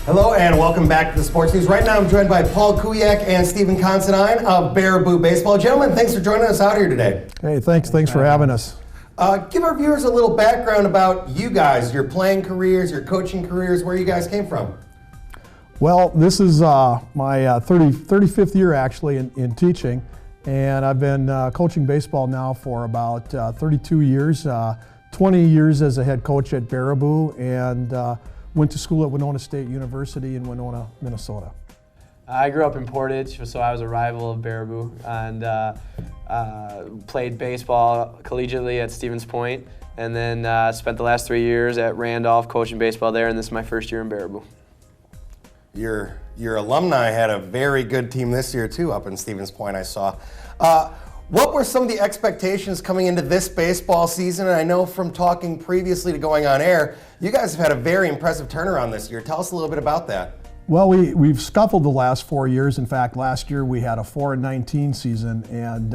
Hello and welcome back to the Sports News. Right now I'm joined by Paul Kuyak and Stephen Considine of Baraboo Baseball. Gentlemen, thanks for joining us out here today. Hey, thanks for having us. Give our viewers a little background about you guys, your playing careers, your coaching careers, where you guys came from. Well, this is my 35th year actually in teaching, and I've been coaching baseball now for about 32 years, 20 years as a head coach at Baraboo, and went to school at Winona State University in Winona, Minnesota. I grew up in Portage, so I was a rival of Baraboo, and played baseball collegiately at Stevens Point, and then spent the last 3 years at Randolph coaching baseball there, and this is my first year in Baraboo. Your alumni had a very good team this year too up in Stevens Point, I saw. What were some of the expectations coming into this baseball season? And I know from talking previously to going on air, you guys have had a very impressive turnaround this year. Tell us a little bit about that. Well, we've scuffled the last 4 years. In fact, last year we had a 4-19 season, and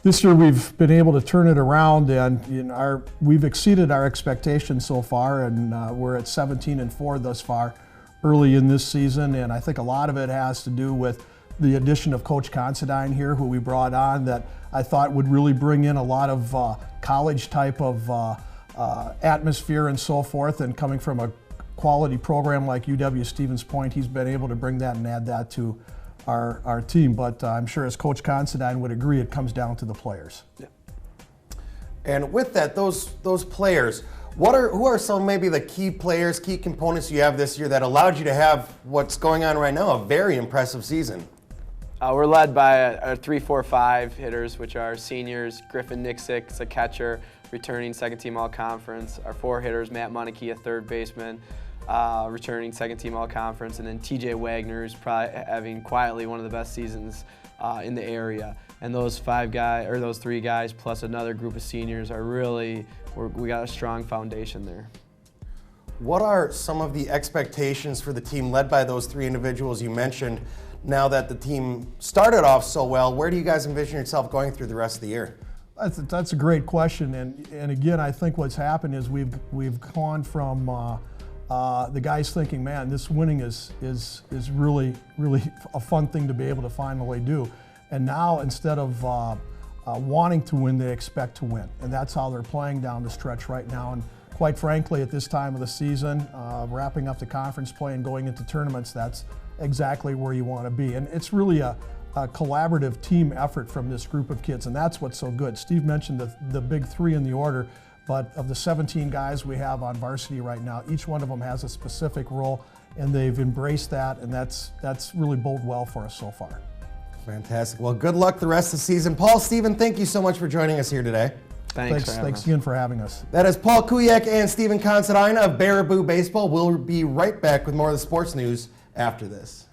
this year we've been able to turn it around, and we've exceeded our expectations so far, and we're at 17-4 thus far early in this season. And I think a lot of it has to do with the addition of Coach Considine here, who we brought on, that I thought would really bring in a lot of college type of atmosphere and so forth, and coming from a quality program like UW Stevens Point, he's been able to bring that and add that to our team. But I'm sure, as Coach Considine would agree, it comes down to the players. Yeah. And with that, those players, who are some maybe the key players, key components you have this year that allowed you to have what's going on right now, a very impressive season? We're led by our 3-4-5 hitters, which are seniors. Griffin Nixick's a catcher, returning second-team All-Conference. Our 4 hitters, Matt Monarchy, a third baseman, returning second-team All-Conference, and then TJ Wagner, who's probably having quietly one of the best seasons in the area. And those 3 guys, plus another group of seniors, are really, we got a strong foundation there. What are some of the expectations for the team led by those 3 individuals you mentioned? Now that the team started off so well, where do you guys envision yourself going through the rest of the year? That's a great question, and again, I think what's happened is we've gone from the guys thinking, man, this winning is really a fun thing to be able to finally do, and now instead of wanting to win, they expect to win, and that's how they're playing down the stretch right now. And quite frankly, at this time of the season, wrapping up the conference play and going into tournaments, that's exactly where you want to be. And it's really a collaborative team effort from this group of kids, and that's what's so good. Steve mentioned the big 3 in the order, but of the 17 guys we have on varsity right now, each one of them has a specific role, and they've embraced that, and that's really bode well for us so far. Fantastic. Well, good luck the rest of the season. Paul, Stephen, thank you so much for joining us here today. Thanks again for having us. That is Paul Kuyak and Stephen Considine of Baraboo Baseball. We'll be right back with more of the sports news after this.